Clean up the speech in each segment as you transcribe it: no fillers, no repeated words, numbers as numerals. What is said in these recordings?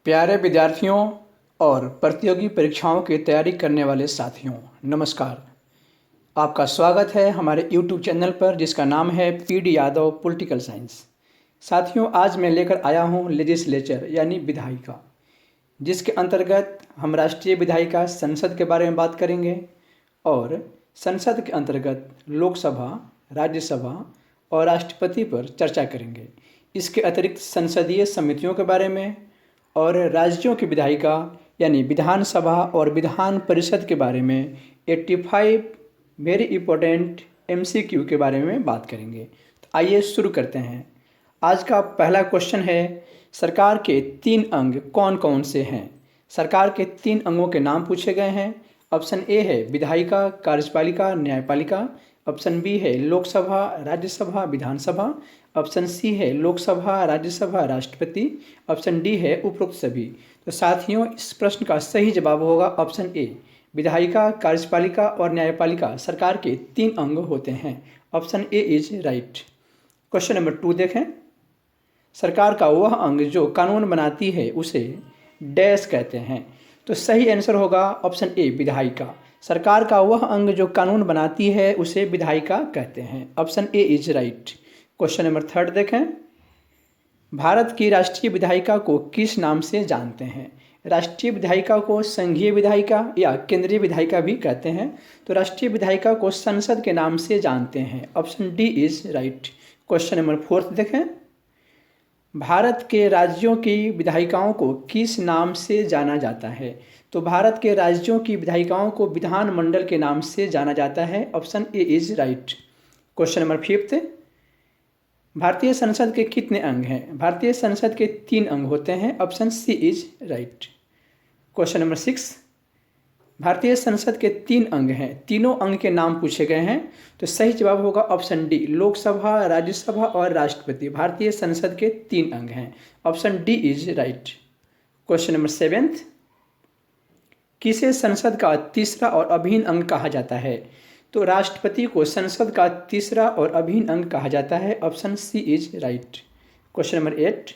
प्यारे विद्यार्थियों और प्रतियोगी परीक्षाओं की तैयारी करने वाले साथियों, नमस्कार। आपका स्वागत है हमारे YouTube चैनल पर जिसका नाम है PD यादव पॉलिटिकल साइंस। साथियों, आज मैं लेकर आया हूँ लेजिस्लेचर यानी विधायिका, जिसके अंतर्गत हम राष्ट्रीय विधायिका संसद के बारे में बात करेंगे और संसद के अंतर्गत लोकसभा, राज्यसभा और राष्ट्रपति पर चर्चा करेंगे। इसके अतिरिक्त संसदीय समितियों के बारे में और राज्यों की विधायिका यानी विधानसभा और विधान परिषद के बारे में 85 वेरी इंपॉर्टेंट MCQ के बारे में बात करेंगे। तो आइए शुरू करते हैं। आज का पहला क्वेश्चन है, सरकार के 3 अंग कौन कौन से हैं? सरकार के 3 अंगों के नाम पूछे गए हैं। ऑप्शन ए है विधायिका, कार्यपालिका, न्यायपालिका। ऑप्शन बी है लोकसभा, राज्यसभा, विधानसभा। ऑप्शन सी है लोकसभा, राज्यसभा, राष्ट्रपति। ऑप्शन डी है उपरोक्त सभी। तो साथियों, इस प्रश्न का सही जवाब होगा ऑप्शन ए। विधायिका, कार्यपालिका और न्यायपालिका सरकार के 3 अंग होते हैं। Option A is right. Question number 2 देखें। सरकार का वह अंग जो कानून बनाती है उसे डैश कहते हैं। तो सही आंसर होगा ऑप्शन ए विधायिका। सरकार का वह अंग जो कानून बनाती है उसे विधायिका कहते हैं। Option A is right. Question number 3 देखें। भारत की राष्ट्रीय विधायिका को किस नाम से जानते हैं? राष्ट्रीय विधायिका को संघीय विधायिका या केंद्रीय विधायिका भी कहते हैं। तो राष्ट्रीय विधायिका को संसद के नाम से जानते हैं। Option D is right. Question number 4 देखें। भारत के राज्यों की विधायिकाओं को किस नाम से जाना जाता है? तो भारत के राज्यों की विधायिकाओं को विधानमंडल के नाम से जाना जाता है। Option A is right. Question number 5। भारतीय संसद के कितने अंग हैं? भारतीय संसद के 3 अंग होते हैं। Option C is right. Question number 6। भारतीय संसद के 3 अंग हैं। तीनों अंग के नाम पूछे गए हैं। तो सही जवाब होगा ऑप्शन डी, लोकसभा, राज्यसभा और राष्ट्रपति भारतीय संसद के 3 अंग हैं। Option D is right. Question number 7। किसे संसद का तीसरा और अभिन्न अंग कहा जाता है? तो राष्ट्रपति को संसद का तीसरा और अभिन्न अंग कहा जाता है। Option C is right. Question number 8।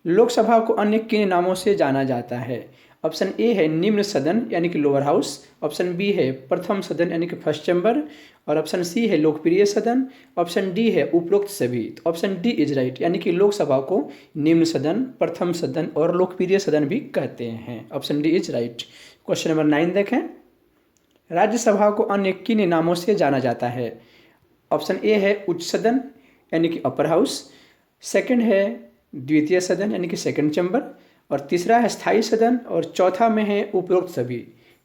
Lok Sabha को अन्य किन नामों से जाना जाता है? ऑप्शन ए है निम्न सदन यानी कि लोअर हाउस। ऑप्शन बी है प्रथम सदन यानी कि फर्स्ट चैम्बर। और ऑप्शन सी है लोकप्रिय सदन। ऑप्शन डी है उपरोक्त सभी। तो ऑप्शन डी इज राइट, यानी कि लोकसभा को निम्न सदन, प्रथम सदन और लोकप्रिय सदन भी कहते हैं। Option D is right. Question number 9 देखें। राज्यसभा को अन्य किन नामों से जाना जाता है? ऑप्शन ए है उच्च सदन यानी कि अपर हाउस। सेकंड है द्वितीय सदन यानी कि सेकंड चैम्बर। और तीसरा है स्थायी सदन। और चौथा में है उपरोक्त सभी।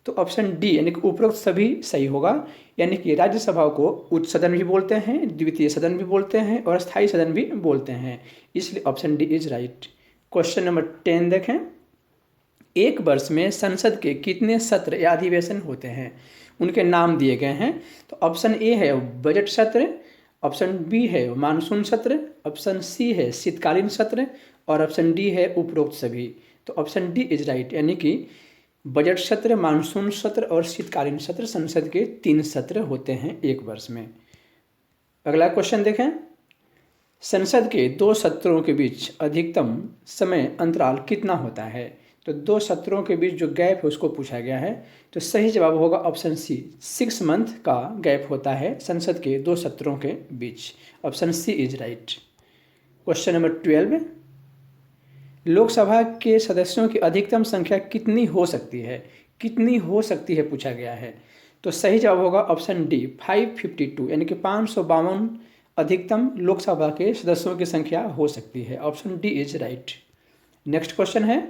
तो ऑप्शन डी यानी कि उपरोक्त सभी सही होगा, यानी कि राज्यसभा को उच्च सदन भी बोलते हैं, द्वितीय सदन भी बोलते हैं और स्थायी सदन भी बोलते हैं, इसलिए option D is right. Question number 10 देखें। एक वर्ष में संसद के कितने सत्र या अधिवेशन होते हैं? उनके नाम दिए गए हैं। तो ऑप्शन ए है बजट सत्र। ऑप्शन बी है मानसून सत्र। ऑप्शन सी है शीतकालीन सत्र। और ऑप्शन डी है उपरोक्त सभी। तो ऑप्शन डी इज राइट, यानी कि बजट सत्र, मानसून सत्र और शीतकालीन सत्र संसद के 3 सत्र होते हैं एक वर्ष में। अगला क्वेश्चन देखें। संसद के 2 सत्रों के बीच अधिकतम समय अंतराल कितना होता है? तो 2 सत्रों के बीच जो गैप है उसको पूछा गया है। तो सही जवाब होगा ऑप्शन सी, 6 मंथ का गैप होता है संसद के 2 सत्रों के बीच। Option C is right. Question number 12। लोकसभा के सदस्यों की अधिकतम संख्या कितनी हो सकती है? कितनी हो सकती है पूछा गया है। तो सही जवाब होगा ऑप्शन डी, 552 यानी कि 552 अधिकतम लोकसभा के सदस्यों की संख्या हो सकती है। Option D is right. Next question है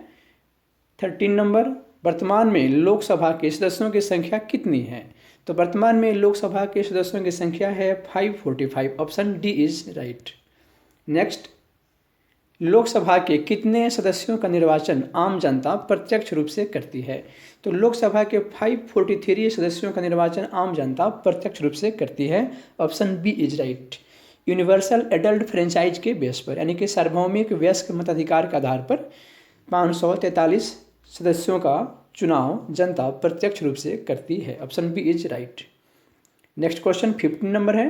13 नंबर। वर्तमान में लोकसभा के सदस्यों की संख्या कितनी है? तो वर्तमान में लोकसभा के सदस्यों की संख्या है 545। Option D is right. Next, Lok Sabha के कितने सदस्यों का निर्वाचन आम जनता प्रत्यक्ष रूप से करती है? तो लोकसभा के 543 सदस्यों का निर्वाचन आम जनता प्रत्यक्ष रूप से करती है। Option B is right. Universal adult franchise के बेस पर, यानी कि सार्वभौमिक वयस्क मताधिकार के आधार पर 543 सदस्यों का चुनाव जनता प्रत्यक्ष रूप से करती है। Option B is right. Next question 15 number है।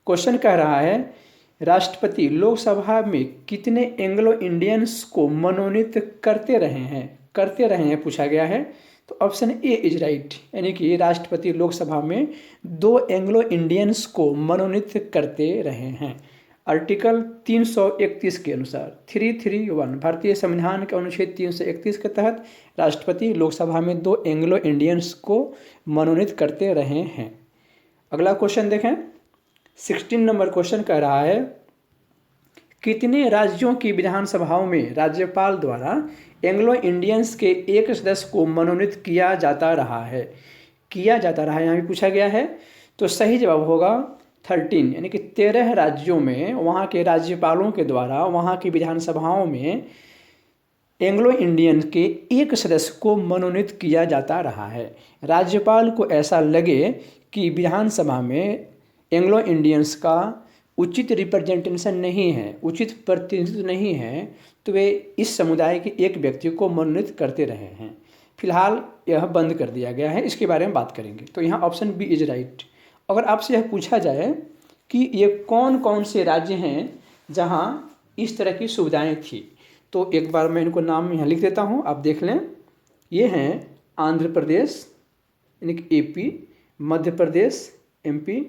क्वेश्चन कह रहा है राष्ट्रपति लोकसभा में कितने एंग्लो इंडियंस को मनोनीत करते रहे हैं पूछा गया है। तो ऑप्शन ए इज राइट, यानी कि राष्ट्रपति लोकसभा में 2 एंग्लो इंडियंस को मनोनीत करते रहे हैं। आर्टिकल 331 के अनुसार 331 भारतीय संविधान के अनुच्छेद 331 के तहत राष्ट्रपति लोकसभा में 2 एंग्लो इंडियंस को मनोनीत करते रहे हैं। अगला क्वेश्चन देखें, 16 नंबर क्वेश्चन कह रहा है कितने राज्यों की विधानसभाओं में राज्यपाल द्वारा एंग्लो इंडियंस के एक सदस्य को मनोनीत किया जाता रहा है यहाँ भी पूछा गया है। तो सही जवाब होगा 13, यानी कि 13 राज्यों में वहाँ के राज्यपालों के द्वारा वहाँ की विधानसभाओं में एंग्लो इंडियन के एक सदस्य को मनोनीत किया जाता रहा है। राज्यपाल को ऐसा लगे कि विधानसभा में एंग्लो इंडियंस का उचित रिप्रेजेंटेशन नहीं है, उचित प्रतिनिधित्व नहीं है, तो वे इस समुदाय के एक व्यक्ति को मनोनीत करते रहे हैं। फिलहाल यह बंद कर दिया गया है, इसके बारे में बात करेंगे। तो यहाँ ऑप्शन बी इज राइट। अगर आपसे यह पूछा जाए कि ये कौन कौन से राज्य हैं जहाँ इस तरह की सुविधाएं थी, तो एक बार मैं इनको नाम यहाँ लिख देता हूँ, आप देख लें। ये हैं आंध्र प्रदेश यानी कि AP, Madhya Pradesh MP,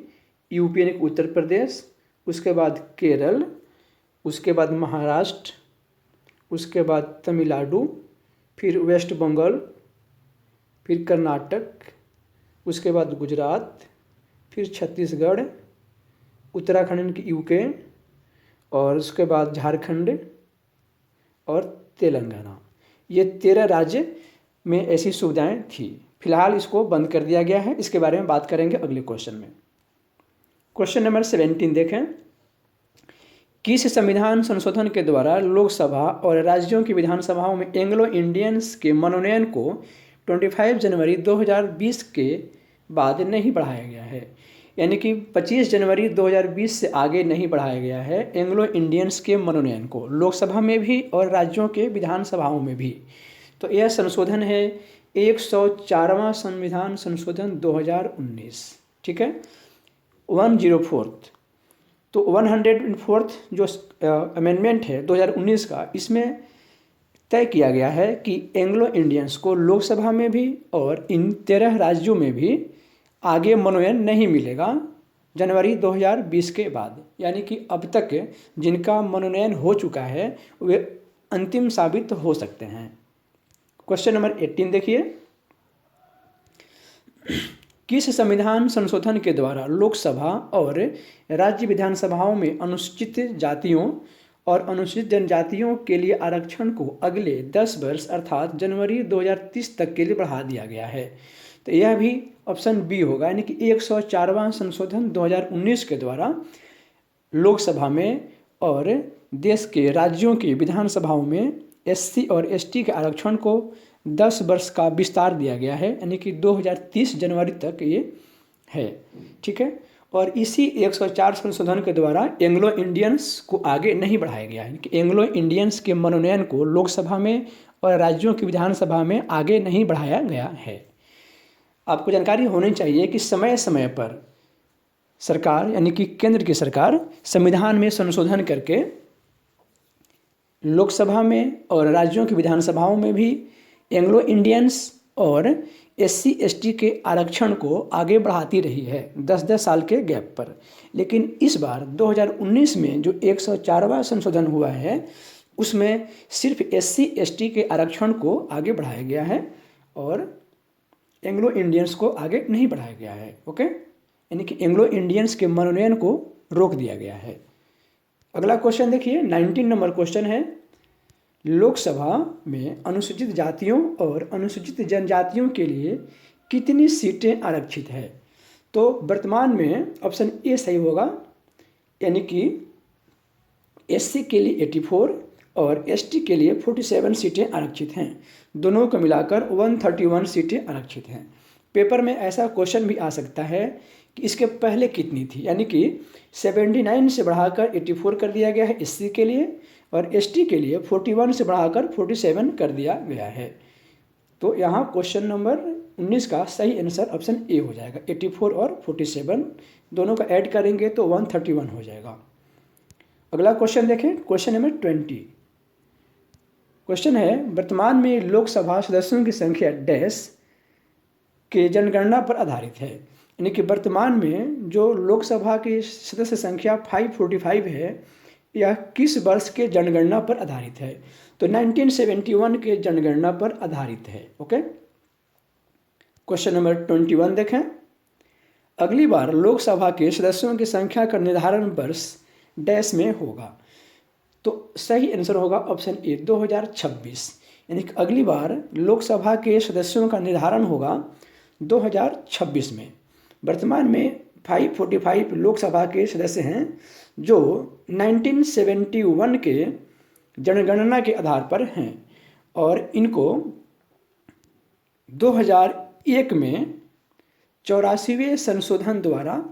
UP यानी कि उत्तर प्रदेश, उसके बाद केरल, उसके बाद महाराष्ट्र, उसके बाद तमिलनाडु, फिर वेस्ट बंगाल, फिर कर्नाटक, उसके बाद गुजरात, फिर छत्तीसगढ़, उत्तराखंड की यूके, और उसके बाद झारखंड और तेलंगाना। ये 13 राज्य में ऐसी सुविधाएं थी। फिलहाल इसको बंद कर दिया गया है, इसके बारे में बात करेंगे अगले क्वेश्चन में। क्वेश्चन नंबर 17 देखें, किस संविधान संशोधन के द्वारा लोकसभा और राज्यों की विधानसभाओं में एंग्लो इंडियंस के मनोनयन को 25 जनवरी 2020 के बाद नहीं बढ़ाया गया है, यानी कि 25 जनवरी 2020 से आगे नहीं बढ़ाया गया है एंग्लो इंडियंस के मनोनयन को, लोकसभा में भी और राज्यों के विधानसभाओं में भी। तो यह संशोधन है 104वां संविधान संशोधन 2019, ठीक है, 104th। तो 104th जो अमेंडमेंट है 2019 का, इसमें तय किया गया है कि एंग्लो इंडियंस को लोकसभा में भी और इन 13 राज्यों में भी आगे मनोनयन नहीं मिलेगा जनवरी 2020 के बाद, यानी कि अब तक जिनका मनोनयन हो चुका है वे अंतिम साबित हो सकते हैं। क्वेश्चन नंबर 18 देखिए, किस संविधान संशोधन के द्वारा लोकसभा और राज्य विधानसभाओं में अनुसूचित जातियों और अनुसूचित जनजातियों के लिए आरक्षण को अगले 10 वर्ष अर्थात जनवरी 2030 तक के लिए बढ़ा दिया गया है? तो यह भी ऑप्शन बी होगा, यानी कि 104वां संशोधन 2019 के द्वारा लोकसभा में और देश के राज्यों की विधानसभाओं में एससी और एसटी के आरक्षण को 10 वर्ष का विस्तार दिया गया है, यानी कि 2030 जनवरी तक ये है, ठीक है। और इसी 104 संशोधन के द्वारा एंग्लो इंडियंस को आगे नहीं बढ़ाया गया है, कि एंग्लो इंडियंस के मनोनयन को लोकसभा में और राज्यों की विधानसभा में आगे नहीं बढ़ाया गया है। आपको जानकारी होनी चाहिए कि समय समय पर सरकार यानी कि केंद्र की सरकार संविधान में संशोधन करके लोकसभा में और राज्यों की विधानसभाओं में भी एंग्लो इंडियंस और एससी एसटी के आरक्षण को आगे बढ़ाती रही है 10-10 साल के गैप पर। लेकिन इस बार 2019 में जो 104वां संशोधन हुआ है उसमें सिर्फ एससी एसटी के आरक्षण को आगे बढ़ाया गया है और एंग्लो इंडियंस को आगे नहीं बढ़ाया गया है। ओके, यानी कि एंग्लो इंडियंस के मनोनयन को रोक दिया गया है। अगला क्वेश्चन देखिए, 19 नंबर क्वेश्चन है, लोकसभा में अनुसूचित जातियों और अनुसूचित जनजातियों के लिए कितनी सीटें आरक्षित है? तो वर्तमान में ऑप्शन ए सही होगा, यानी कि एससी के लिए 84 और एसटी के लिए 47 सीटें आरक्षित हैं। दोनों को मिलाकर 131 सीटें आरक्षित हैं। पेपर में ऐसा क्वेश्चन भी आ सकता है कि इसके पहले कितनी थी, यानी कि 79 से बढ़ाकर 84 कर दिया गया है एससी के लिए और एसटी के लिए 41 से बढ़ाकर 47 कर दिया गया है। तो यहाँ क्वेश्चन नंबर 19 का सही आंसर ऑप्शन ए हो जाएगा। 84 और 47 दोनों का ऐड करेंगे तो 131 हो जाएगा। अगला क्वेश्चन देखें, क्वेश्चन नंबर 20। क्वेश्चन है, वर्तमान में लोकसभा सदस्यों की संख्या डैश के जनगणना पर आधारित है। यानी कि वर्तमान में जो लोकसभा की सदस्य संख्या 545 है, यह किस वर्ष के जनगणना पर आधारित है? तो 1971 के जनगणना पर आधारित है। ओके। क्वेश्चन नंबर 21 देखें, अगली बार लोकसभा के सदस्यों की संख्या का निर्धारण वर्ष डैश में होगा। तो सही आंसर होगा ऑप्शन ए 2026। यानी कि अगली बार लोकसभा के सदस्यों का निर्धारण होगा 2026 में। वर्तमान में 545 लोकसभा के सदस्य हैं जो 1971 के जनगणना के आधार पर हैं और इनको 2001 में 84वें संशोधन द्वारा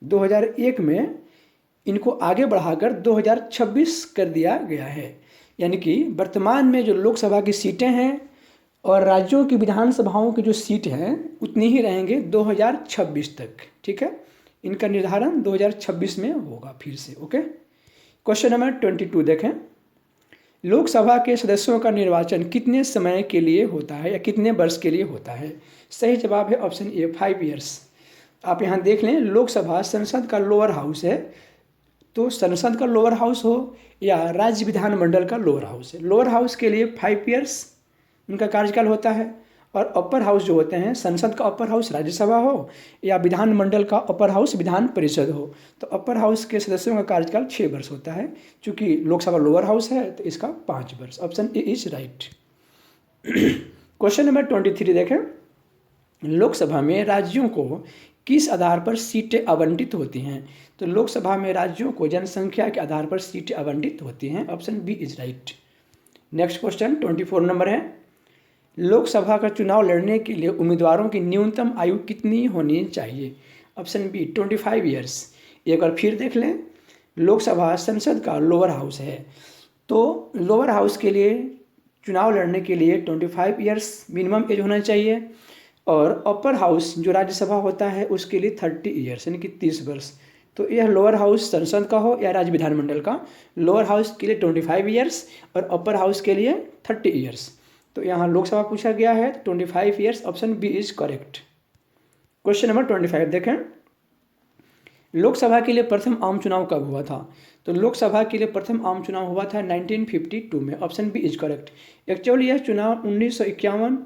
2001 में इनको आगे बढ़ाकर 2026 कर दिया गया है। यानी कि वर्तमान में जो लोकसभा की सीटें हैं और राज्यों की विधानसभाओं की जो सीट हैं उतनी ही रहेंगे 2026 तक। ठीक है, इनका निर्धारण 2026 में होगा फिर से। ओके। क्वेश्चन नंबर 22 देखें, लोकसभा के सदस्यों का निर्वाचन कितने समय के लिए होता है या कितने वर्ष के लिए होता है? सही जवाब है ऑप्शन ए 5 ईयर्स। आप यहाँ देख लें, लोकसभा संसद का लोअर हाउस है, तो संसद का लोअर हाउस हो या राज्य विधानमंडल का लोअर हाउस है, लोअर हाउस के लिए 5 ईयर्स उनका कार्यकाल होता है और अपर हाउस जो होते हैं, संसद का अपर हाउस राज्यसभा हो या विधानमंडल का अपर हाउस विधान परिषद हो, तो अपर हाउस के सदस्यों का कार्यकाल 6 वर्ष होता है। चूँकि लोकसभा लोअर हाउस है तो इसका 5 वर्ष। Option A is right. Question number 23 देखें, लोकसभा में राज्यों को किस आधार पर सीटें आवंटित होती हैं? तो लोकसभा में राज्यों को जनसंख्या के आधार पर सीटें आवंटित होती हैं। Option B is right. Next question 24 number है, लोकसभा का चुनाव लड़ने के लिए उम्मीदवारों की न्यूनतम आयु कितनी होनी चाहिए? Option B 25 years. एक बार फिर देख लें, लोकसभा संसद का लोअर हाउस है, तो लोअर हाउस के लिए चुनाव लड़ने के लिए 25 ईयर्स मिनिमम एज होना चाहिए और अपर हाउस जो राज्यसभा होता है उसके लिए 30 ईयर्स यानी कि 30 वर्ष। तो यह लोअर हाउस संसद का हो या राज्य विधानमंडल का, लोअर हाउस के लिए 25 ईयर्स और अपर हाउस के लिए 30 ईयर्स। तो यहाँ लोकसभा पूछा गया है तो 25 years. Option B is correct. Question number 25 देखें, लोकसभा के लिए प्रथम आम चुनाव कब हुआ था? तो लोकसभा के लिए प्रथम आम चुनाव हुआ था 1952 में। Option B is correct. Actually यह चुनाव 1951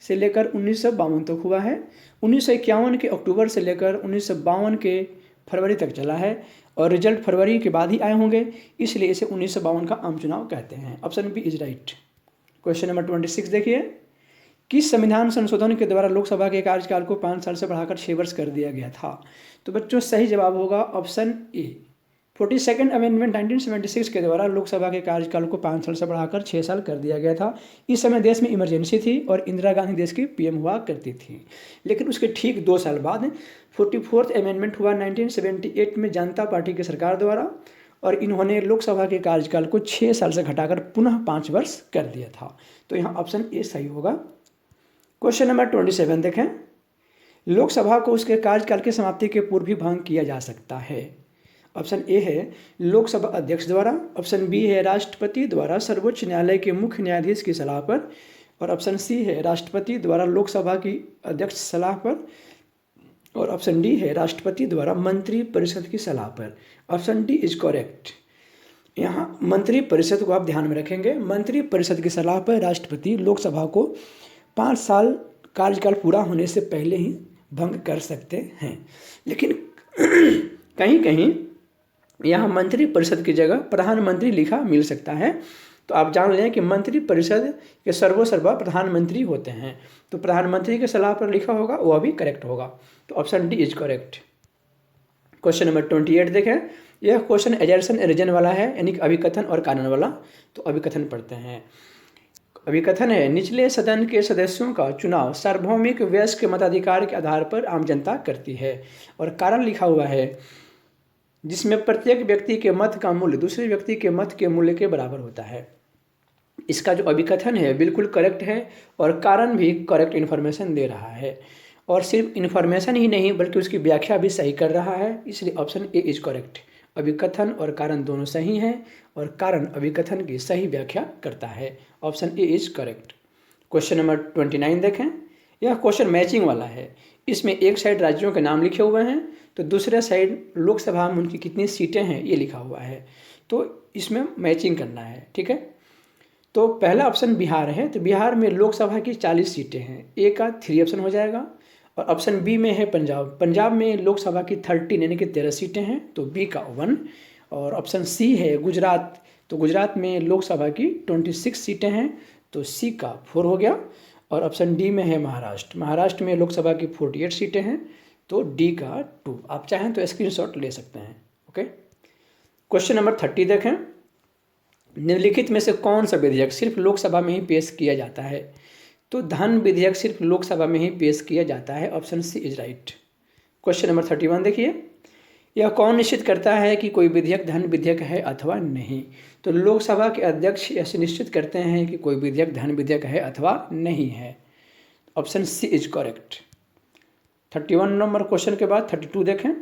से लेकर 1952 तक हुआ है। 1951 के अक्टूबर से लेकर 1952 के फरवरी तक चला है और रिजल्ट फरवरी के बाद ही आए होंगे, इसलिए इसे 1952 का आम चुनाव कहते हैं। Option B is right. Question number 26 देखिए, किस संविधान संशोधन के द्वारा लोकसभा के कार्यकाल को 5 साल से बढ़ाकर 6 वर्ष कर दिया गया था? तो बच्चों सही जवाब होगा ऑप्शन ए 42nd अमेंडमेंट 1976 के द्वारा लोकसभा के कार्यकाल को 5 साल से बढ़ाकर 6 साल कर दिया गया था। इस समय देश में इमरजेंसी थी और इंदिरा गांधी देश की पीएम हुआ करती थी। लेकिन उसके ठीक 2 साल बाद 44th अमेंडमेंट हुआ 1978 में जनता पार्टी की सरकार द्वारा और इन्होंने लोकसभा के कार्यकाल को 6 साल से घटाकर पुनः 5 वर्ष कर दिया था। तो यहाँ ऑप्शन ए सही होगा। क्वेश्चन नंबर 27 देखें, लोकसभा को उसके कार्यकाल की समाप्ति के पूर्व भी भंग किया जा सकता है। ऑप्शन ए है लोकसभा अध्यक्ष द्वारा, ऑप्शन बी है राष्ट्रपति द्वारा सर्वोच्च न्यायालय के मुख्य न्यायाधीश की सलाह पर, और ऑप्शन सी है राष्ट्रपति द्वारा लोकसभा की अध्यक्ष सलाह पर, और ऑप्शन डी है राष्ट्रपति द्वारा मंत्री परिषद की सलाह पर। Option D is correct. यहाँ मंत्री परिषद को आप ध्यान में रखेंगे। मंत्री परिषद की सलाह पर राष्ट्रपति लोकसभा को 5 साल कार्यकाल पूरा होने से पहले ही भंग कर सकते हैं। लेकिन कहीं कहीं यहाँ मंत्री परिषद की जगह प्रधानमंत्री लिखा मिल सकता है, तो आप जान लें कि मंत्री परिषद के सर्वोसर्वा प्रधानमंत्री होते हैं, तो प्रधानमंत्री की सलाह पर लिखा होगा वह भी करेक्ट होगा। तो option D is correct. Question number 28 देखें, यह क्वेश्चन एजर्सन रीजन वाला है, यानी कि अभिकथन और कारण वाला। तो अभिकथन पढ़ते हैं। अभिकथन है, निचले सदन के सदस्यों का चुनाव सार्वभौमिक वयस्क मताधिकार के आधार पर आम जनता करती है। और कारण लिखा हुआ है, जिसमें प्रत्येक व्यक्ति के मत का मूल्य दूसरे व्यक्ति के मत के मूल्य के बराबर होता है। इसका जो अभिकथन है बिल्कुल करेक्ट है और कारण भी करेक्ट इन्फॉर्मेशन दे रहा है, और सिर्फ इन्फॉर्मेशन ही नहीं बल्कि उसकी व्याख्या भी सही कर रहा है, इसलिए ऑप्शन ए इज करेक्ट। अभिकथन और कारण दोनों सही हैं और कारण अभिकथन की सही व्याख्या करता है। Option A is correct. Question number 29 देखें। यह क्वेश्चन मैचिंग वाला है। इसमें एक साइड राज्यों के नाम लिखे हुए हैं तो दूसरे साइड लोकसभा में उनकी कितनी सीटें हैं ये लिखा हुआ है, तो इसमें मैचिंग करना है। ठीक है, तो पहला ऑप्शन बिहार है, तो बिहार में लोकसभा की 40 सीटें हैं, ए का 3 ऑप्शन हो जाएगा। और ऑप्शन बी में है पंजाब, पंजाब में लोकसभा की 13 यानी कि 13 सीटें हैं, तो बी का 1। और ऑप्शन सी है गुजरात, तो गुजरात में लोकसभा की 26 सीटें हैं, तो सी का 4 हो गया। और ऑप्शन डी में है महाराष्ट्र, महाराष्ट्र में लोकसभा की 48 सीटें हैं, तो डी का 2। आप चाहें तो स्क्रीनशॉट ले सकते हैं। ओके, क्वेश्चन नंबर 30 देखें। निम्नलिखित में से कौन सा विधेयक सिर्फ लोकसभा में ही पेश किया जाता है? तो धन विधेयक सिर्फ लोकसभा में ही पेश किया जाता है। Option C is right. Question number 31 देखिए। यह कौन निश्चित करता है कि कोई विधेयक धन विधेयक है अथवा नहीं? तो लोकसभा के अध्यक्ष यह सुनिश्चित करते हैं कि कोई विधेयक धन विधेयक है अथवा नहीं है। Option C is correct. 31 number question के बाद 32 देखें।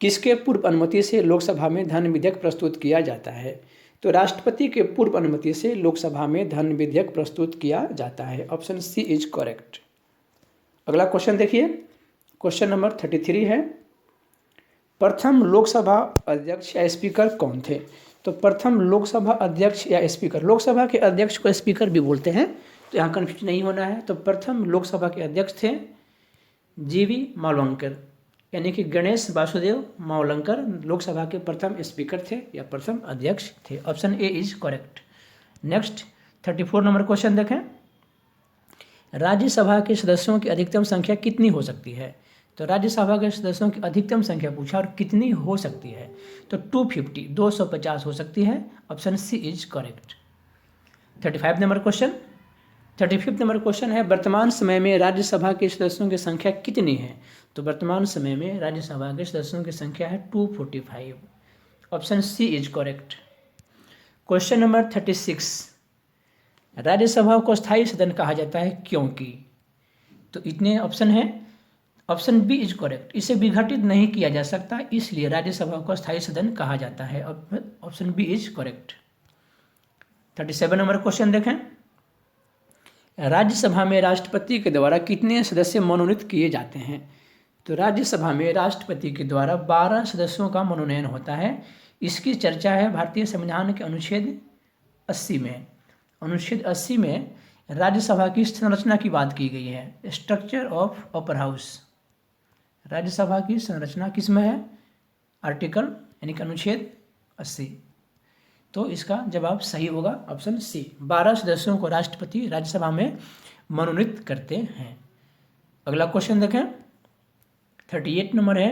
किसके पूर्व अनुमति से लोकसभा में धन विधेयक प्रस्तुत किया जाता है? तो राष्ट्रपति के पूर्व अनुमति से लोकसभा में धन विधेयक प्रस्तुत किया जाता है। Option C is correct. अगला क्वेश्चन देखिए, क्वेश्चन नंबर 33 है। प्रथम लोकसभा अध्यक्ष या स्पीकर कौन थे? तो प्रथम लोकसभा अध्यक्ष या स्पीकर, लोकसभा के अध्यक्ष को स्पीकर भी बोलते हैं, तो यहाँ कन्फ्यूज नहीं होना है। तो प्रथम लोकसभा के अध्यक्ष थे जीवी मावलंकर, यानी कि गणेश वासुदेव मावलंकर लोकसभा के प्रथम स्पीकर थे या प्रथम अध्यक्ष थे। Option A is correct. Next 34 number question देखें। राज्यसभा के सदस्यों की अधिकतम संख्या कितनी हो सकती है? तो राज्यसभा के सदस्यों की अधिकतम संख्या पूछा और कितनी हो सकती है? तो 250 250 हो सकती है। Option C is correct. 35 number question 35 number question है। वर्तमान समय में राज्यसभा के सदस्यों की संख्या कितनी है? तो वर्तमान समय में राज्यसभा के सदस्यों की संख्या है 245। Option C is correct. Question number 36। Rajya Sabha को स्थायी सदन कहा जाता है क्योंकि? तो इतने ऑप्शन हैं। ऑप्शन बी इज करेक्ट, इसे विघटित नहीं किया जा सकता इसलिए राज्यसभा को स्थायी सदन कहा जाता है। Option B is correct. 37 number question देखें। राज्यसभा में राष्ट्रपति के द्वारा कितने सदस्य मनोनीत किए जाते हैं? तो राज्यसभा में राष्ट्रपति के द्वारा 12 सदस्यों का मनोनयन होता है। इसकी चर्चा है भारतीय संविधान के अनुच्छेद 80 में। अनुच्छेद 80 में राज्यसभा की संरचना की बात की गई है, structure of upper house. Rajya Sabha की संरचना किस में है? आर्टिकल यानी कि अनुच्छेद 80। तो इसका जवाब सही होगा ऑप्शन सी। 12 सदस्यों को राष्ट्रपति राज्यसभा में मनोनीत करते हैं। अगला क्वेश्चन देखें। 38 नंबर है।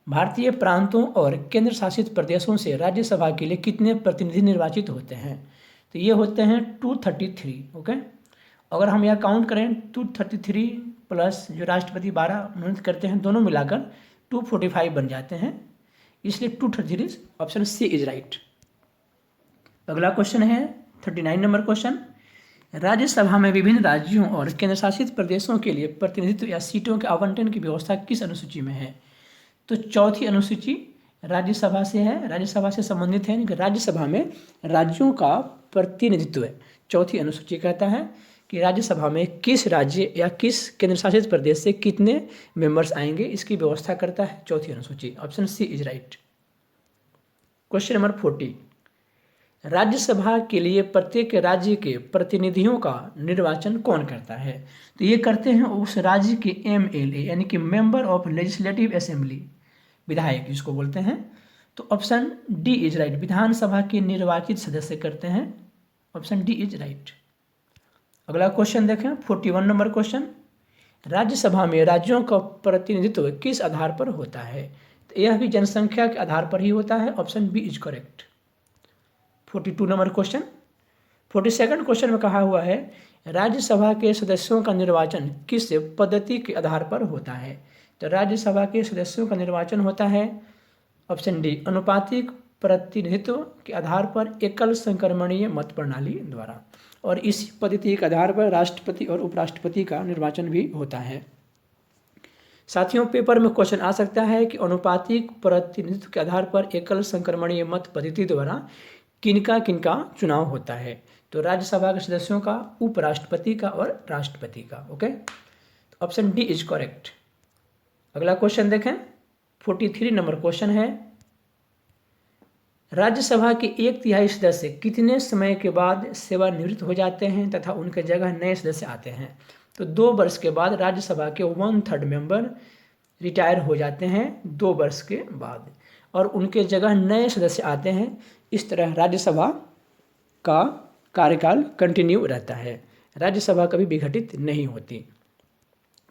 भारतीय प्रांतों और केंद्र शासित प्रदेशों से राज्यसभा के लिए कितने प्रतिनिधि निर्वाचित होते हैं? तो ये होते हैं 233। ओके, अगर हम यहाँ काउंट करें 233 प्लस जो राष्ट्रपति 12 मनोनीत करते हैं, दोनों मिलाकर 245 बन जाते हैं, इसलिए 233 ऑप्शन सी इज राइट। अगला क्वेश्चन है 39 नंबर क्वेश्चन। राज्यसभा में विभिन्न राज्यों और केंद्र शासित प्रदेशों के लिए प्रतिनिधित्व या सीटों के आवंटन की व्यवस्था किस अनुसूची में है? तो चौथी अनुसूची राज्यसभा से है, राज्यसभा से संबंधित है, यानी कि राज्यसभा में राज्यों का प्रतिनिधित्व है। चौथी अनुसूची कहता है कि राज्यसभा में किस राज्य या किस केंद्र शासित प्रदेश से कितने मेंबर्स आएंगे, इसकी व्यवस्था करता है चौथी अनुसूची। Option C is right. Question number 40। Rajya Sabha के लिए प्रत्येक राज्य के प्रतिनिधियों का निर्वाचन कौन करता है? तो ये करते हैं उस राज्य के MLA, यानी कि मेंबर ऑफ लेजिस्लेटिव असेंबली, विधायक जिसको बोलते हैं। तो ऑप्शन डी इज राइट। विधानसभा के निर्वाचित सदस्य करते हैं। Option D is right. अगला क्वेश्चन देखें 41 नंबर क्वेश्चन। राज्यसभा में राज्यों का प्रतिनिधित्व किस आधार पर होता है? तो यह भी जनसंख्या के आधार पर ही होता है। Option B is correct. 42 number question. 42nd question में कहा हुआ है राज्यसभा के सदस्यों का निर्वाचन किस पद्धति के आधार पर होता है? तो राज्यसभा के सदस्यों का निर्वाचन होता है ऑप्शन डी अनुपातिक प्रतिनिधित्व के आधार पर एकल संक्रमणीय मत प्रणाली द्वारा, और इसी पद्धति के आधार पर राष्ट्रपति और उपराष्ट्रपति का निर्वाचन भी होता है। साथियों, पेपर में क्वेश्चन आ सकता है कि अनुपातिक प्रतिनिधित्व के आधार पर एकल संक्रमणीय मत पद्धति द्वारा किनका किनका चुनाव होता है। तो राज्यसभा के सदस्यों का, उपराष्ट्रपति का और राष्ट्रपति का। ओके, तो ऑप्शन डी इज करेक्ट। अगला क्वेश्चन देखें, 43 नंबर क्वेश्चन है, राज्यसभा के 1/3 सदस्य कितने समय के बाद सेवानिवृत्त हो जाते हैं तथा उनके जगह नए सदस्य आते हैं। तो 2 वर्ष के बाद राज्यसभा के 1/3 मेंबर रिटायर हो जाते हैं 2 वर्ष के बाद, और उनके जगह नए सदस्य आते हैं। इस तरह राज्यसभा का कार्यकाल कंटिन्यू रहता है, राज्यसभा कभी विघटित नहीं होती।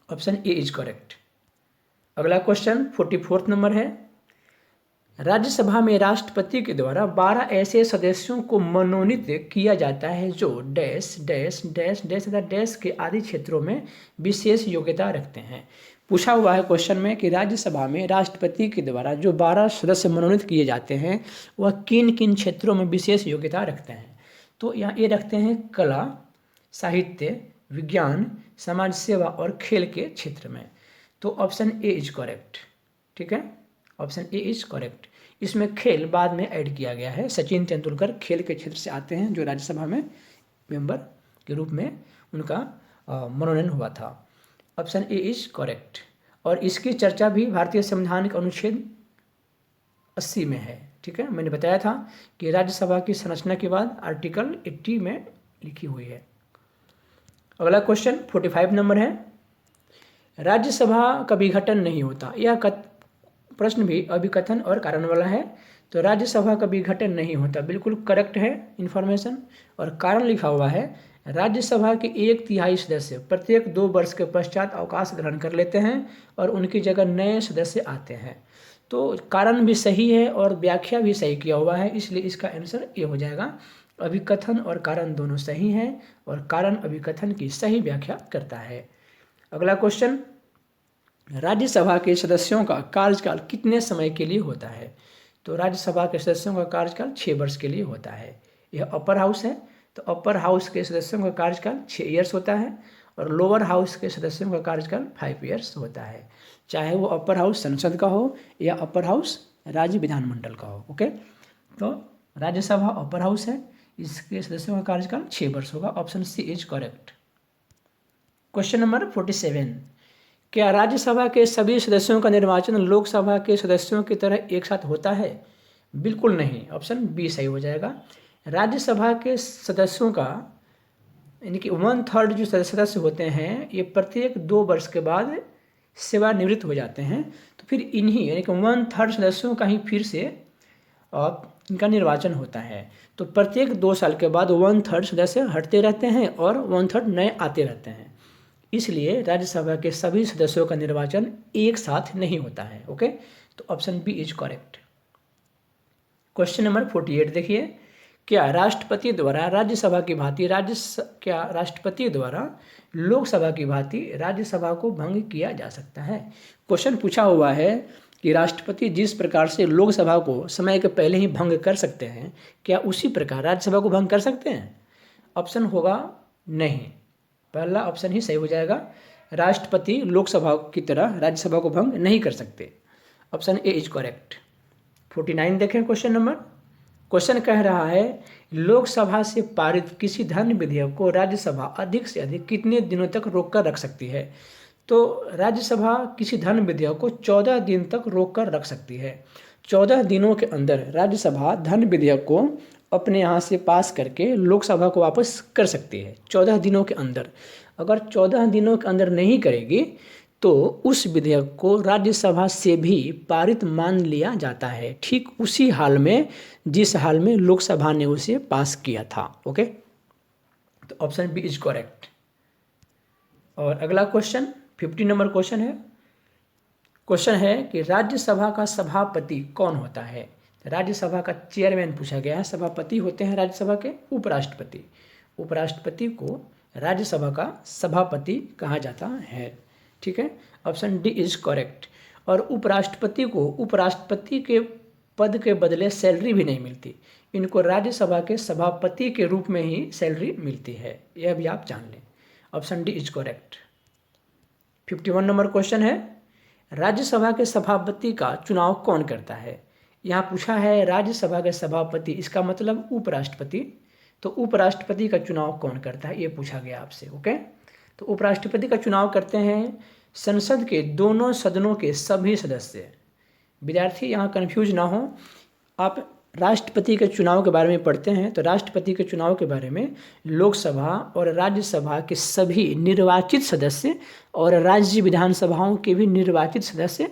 Option A is correct. अगला क्वेश्चन 44 नंबर है, राज्यसभा में राष्ट्रपति के द्वारा 12 ऐसे सदस्यों को मनोनीत किया जाता है जो डैश डैश डैश डैश तथा डैश के आदि क्षेत्रों में विशेष योग्यता रखते हैं। पूछा हुआ है क्वेश्चन में कि राज्यसभा में राष्ट्रपति के द्वारा जो 12 सदस्य मनोनीत किए जाते हैं वह किन किन क्षेत्रों में विशेष योग्यता रखते हैं। तो यहाँ ये रखते हैं कला, साहित्य, विज्ञान, समाज सेवा और खेल के क्षेत्र में। तो ऑप्शन ए इज करेक्ट। ठीक है, ऑप्शन ए इज करेक्ट। इसमें खेल बाद में ऐड किया गया है। सचिन तेंदुलकर खेल के क्षेत्र से आते हैं जो राज्यसभा में मेंबर के रूप में उनका मनोनयन हुआ था। Option A is correct. और इसकी चर्चा भी भारतीय संविधान के अनुच्छेद 80 में है। ठीक है, मैंने बताया था कि राज्यसभा की संरचना के बाद आर्टिकल 80 में लिखी हुई है। अगला क्वेश्चन 45 नंबर है, राज्यसभा का विघटन नहीं होता। यह प्रश्न भी अभिकथन और कारण वाला है। तो राज्यसभा का विघटन नहीं होता, बिल्कुल करेक्ट है इन्फॉर्मेशन। और कारण लिखा हुआ है, राज्यसभा के 1/3 सदस्य प्रत्येक 2 वर्ष के पश्चात अवकाश ग्रहण कर लेते हैं और उनकी जगह नए सदस्य आते हैं। तो कारण भी सही है और व्याख्या भी सही किया हुआ है, इसलिए इसका आंसर ये हो जाएगा। अभिकथन और कारण दोनों सही हैं और कारण अभिकथन की सही व्याख्या करता है। अगला क्वेश्चन, राज्यसभा के सदस्यों का कार्यकाल कितने समय के लिए होता है। तो राज्यसभा के सदस्यों का कार्यकाल 6 वर्ष के लिए होता है। यह अपर हाउस है, तो अपर हाउस के सदस्यों का कार्यकाल 6 ईयर्स होता है और लोअर हाउस के सदस्यों का कार्यकाल 5 ईयर्स होता है, चाहे वो अपर हाउस संसद का हो या अपर हाउस राज्य विधानमंडल का हो। ओके, तो राज्यसभा अपर हाउस है, इसके सदस्यों का कार्यकाल 6 वर्ष होगा। Option C is correct. Question number 47, क्या राज्यसभा के सभी सदस्यों का निर्वाचन लोकसभा के सदस्यों की तरह एक साथ होता है। बिल्कुल नहीं, ऑप्शन बी सही हो जाएगा। राज्यसभा के सदस्यों का यानी कि 1/3 जो सदस्य होते हैं ये प्रत्येक 2 वर्ष के बाद सेवानिवृत्त हो जाते हैं। तो फिर इन्हीं यानी कि 1/3 सदस्यों का ही फिर से इनका निर्वाचन होता है। तो प्रत्येक 2 साल के बाद 1/3 सदस्य हटते रहते हैं और 1/3 नए आते रहते हैं। इसलिए राज्यसभा के सभी सदस्यों का निर्वाचन एक साथ नहीं होता है। ओके, तो option B is correct. Question number 48 देखिए, क्या राष्ट्रपति द्वारा राज्यसभा की भांति क्या राष्ट्रपति द्वारा लोकसभा की भांति राज्यसभा को भंग किया जा सकता है। क्वेश्चन पूछा हुआ है कि राष्ट्रपति जिस प्रकार से लोकसभा को समय के पहले ही भंग कर सकते हैं, क्या उसी प्रकार राज्यसभा को भंग कर सकते हैं। ऑप्शन होगा नहीं, पहला ऑप्शन ही सही हो जाएगा। राष्ट्रपति लोकसभा की तरह राज्यसभा को भंग नहीं कर सकते। Option A is correct. 49 देखें क्वेश्चन नंबर। क्वेश्चन कह रहा है, लोकसभा से पारित किसी धन विधेयक को राज्यसभा अधिक से अधिक कितने दिनों तक रोक कर रख सकती है। तो राज्यसभा किसी धन विधेयक को 14 दिन तक रोक कर रख सकती है। 14 दिनों के अंदर राज्यसभा धन विधेयक को अपने यहाँ से पास करके लोकसभा को वापस कर सकती है। 14 दिनों के अंदर, अगर 14 दिनों के अंदर नहीं करेगी तो उस विधेयक को राज्यसभा से भी पारित मान लिया जाता है, ठीक उसी हाल में जिस हाल में लोकसभा ने उसे पास किया था। ओके, तो ऑप्शन बी इज करेक्ट। और अगला क्वेश्चन 50 नंबर क्वेश्चन है। क्वेश्चन है कि राज्यसभा का सभापति कौन होता है। राज्यसभा का चेयरमैन पूछा गया है। सभापति होते हैं राज्यसभा के उपराष्ट्रपति। उपराष्ट्रपति को राज्यसभा का सभापति कहा जाता है। ठीक है, ऑप्शन डी इज करेक्ट। और उपराष्ट्रपति को उपराष्ट्रपति के पद के बदले सैलरी भी नहीं मिलती, इनको राज्यसभा के सभापति के रूप में ही सैलरी मिलती है, यह भी आप जान लें। Option D is correct. 51 number question है, राज्यसभा के सभापति का चुनाव कौन करता है? यहाँ पूछा है राज्यसभा के सभापति, इसका मतलब उपराष्ट्रपति। तो उपराष्ट्रपति का चुनाव कौन करता है, ये पूछा गया आपसे। ओके, तो उपराष्ट्रपति का चुनाव करते हैं संसद के दोनों सदनों के सभी सदस्य। विद्यार्थी यहाँ कन्फ्यूज ना हो, आप राष्ट्रपति के चुनाव के बारे में पढ़ते हैं तो राष्ट्रपति के चुनाव के बारे में लोकसभा और राज्यसभा के सभी निर्वाचित सदस्य और राज्य विधानसभाओं के भी निर्वाचित सदस्य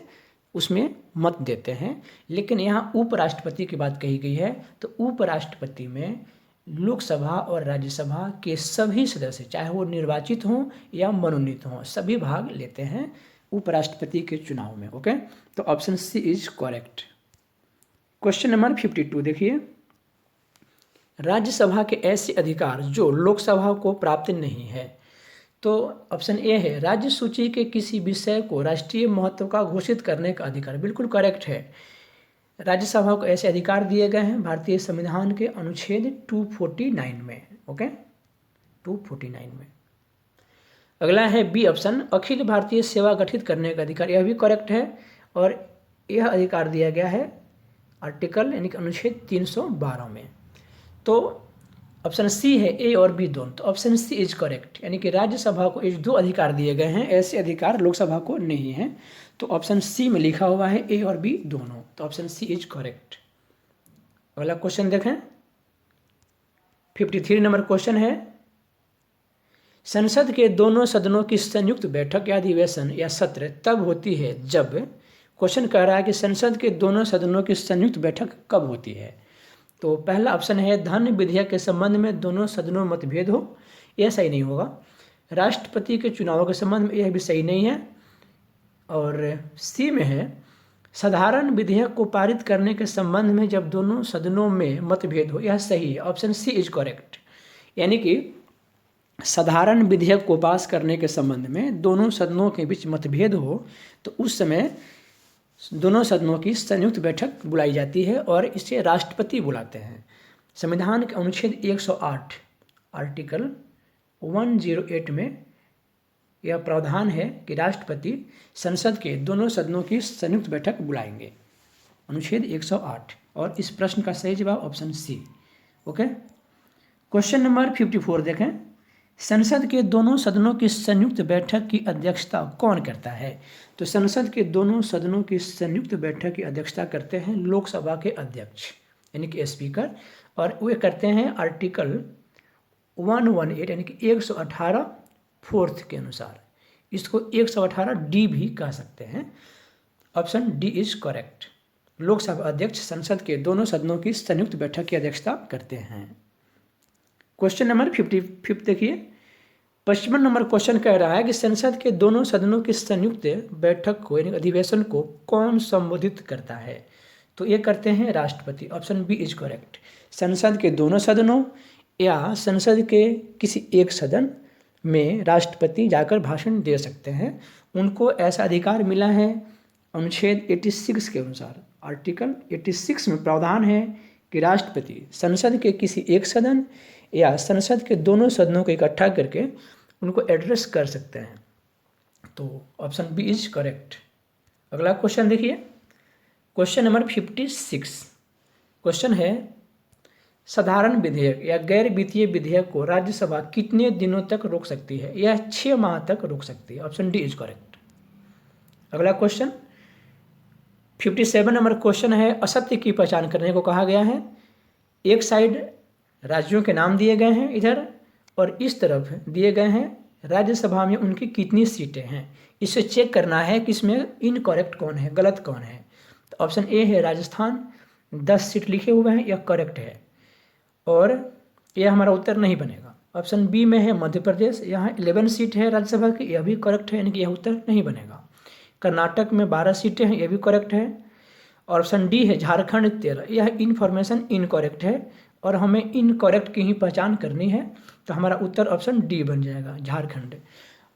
उसमें मत देते हैं। लेकिन यहाँ उपराष्ट्रपति की बात कही गई है, तो उपराष्ट्रपति में लोकसभा और राज्यसभा के सभी सदस्य, चाहे वो निर्वाचित हों या मनोनीत हों, सभी भाग लेते हैं उपराष्ट्रपति के चुनाव में। ओके, तो option C is correct. Question number 52 देखिए, राज्यसभा के ऐसे अधिकार जो लोकसभा को प्राप्त नहीं है। तो ऑप्शन ए है राज्य सूची के किसी विषय को राष्ट्रीय महत्व का घोषित करने का अधिकार, बिल्कुल करेक्ट है। राज्यसभा को ऐसे अधिकार दिए गए हैं भारतीय संविधान के अनुच्छेद 249 में। ओके, 249 में। अगला है बी ऑप्शन, अखिल भारतीय सेवा गठित करने का अधिकार, यह भी करेक्ट है और यह अधिकार दिया गया है आर्टिकल यानी कि अनुच्छेद 312 में। तो ऑप्शन सी है ए और बी दोनों, तो ऑप्शन सी इज करेक्ट, यानी कि राज्यसभा को ये 2 अधिकार दिए गए हैं, ऐसे अधिकार लोकसभा को नहीं है। तो ऑप्शन सी में लिखा हुआ है ए और बी दोनों, तो ऑप्शन सी इज करेक्ट। अगला क्वेश्चन देखें, 53 नंबर क्वेश्चन है, संसद के दोनों सदनों की संयुक्त बैठक या अधिवेशन या सत्र तब होती है जब, क्वेश्चन कह रहा है कि संसद के दोनों सदनों की संयुक्त बैठक कब होती है। तो पहला ऑप्शन है धन विधेयक के संबंध में दोनों सदनों में मतभेद हो, यह सही नहीं होगा। राष्ट्रपति के चुनाव के संबंध में यह भी सही नहीं है। और सी में है साधारण विधेयक को पारित करने के संबंध में जब दोनों सदनों में मतभेद हो, यह सही है, ऑप्शन सी इज करेक्ट। यानी कि साधारण विधेयक को पास करने के संबंध में दोनों सदनों के बीच मतभेद हो तो उस समय दोनों सदनों की संयुक्त बैठक बुलाई जाती है और इसे राष्ट्रपति बुलाते हैं। संविधान के अनुच्छेद 108 आर्टिकल 108 में यह प्रावधान है कि राष्ट्रपति संसद के दोनों सदनों की संयुक्त बैठक बुलाएंगे, अनुच्छेद 108। और इस प्रश्न का सही जवाब option C. Okay, question number 54 देखें, संसद के दोनों सदनों की संयुक्त बैठक की अध्यक्षता कौन करता है। तो संसद के दोनों सदनों की संयुक्त बैठक की अध्यक्षता करते हैं लोकसभा के अध्यक्ष यानी कि स्पीकर, और वे करते हैं आर्टिकल 118 यानी कि 118 फोर्थ के अनुसार। इसको 118 डी भी कह सकते हैं। Option D is correct. Lok Sabha अध्यक्ष संसद के दोनों सदनों की संयुक्त बैठक की अध्यक्षता करते हैं। क्वेश्चन नंबर 55 देखिए, 55 नंबर क्वेश्चन कह रहा है कि संसद के दोनों सदनों की संयुक्त बैठक को यानी अधिवेशन को कौन संबोधित करता है। तो ये करते हैं राष्ट्रपति, ऑप्शन बी इज करेक्ट। संसद के दोनों सदनों या संसद के किसी एक सदन में राष्ट्रपति जाकर भाषण दे सकते हैं, उनको ऐसा अधिकार मिला है अनुच्छेद 86 के अनुसार। आर्टिकल 86 में प्रावधान है कि राष्ट्रपति संसद के किसी एक सदन या संसद के दोनों सदनों को इकट्ठा करके उनको एड्रेस कर सकते हैं। तो ऑप्शन बी इज करेक्ट। अगला क्वेश्चन देखिए, क्वेश्चन नंबर 56। क्वेश्चन है साधारण विधेयक या गैर वित्तीय विधेयक को राज्यसभा कितने दिनों तक रोक सकती है। यह 6 माह तक रोक सकती है, ऑप्शन डी इज करेक्ट। अगला क्वेश्चन 57 नंबर क्वेश्चन है असत्य की पहचान करने को कहा गया है। एक साइड राज्यों के नाम दिए गए हैं इधर और इस तरफ दिए गए हैं राज्यसभा में उनकी कितनी सीटें हैं। इसे चेक करना है कि इसमें इनकरेक्ट कौन है, गलत कौन है। तो ऑप्शन ए है राजस्थान, 10 सीट लिखे हुए हैं, यह करेक्ट है और यह हमारा उत्तर नहीं बनेगा। ऑप्शन बी में है मध्य प्रदेश, यहाँ 11 सीट है राज्यसभा की, यह भी करेक्ट है, यानी कि यह उत्तर नहीं बनेगा। कर्नाटक में 12 सीटें हैं, यह भी करेक्ट है। और ऑप्शन डी है झारखंड 13, यह इन्फॉर्मेशन इनकरेक्ट है और हमें इनकरेक्ट की ही पहचान करनी है, तो हमारा उत्तर ऑप्शन डी बन जाएगा झारखंड।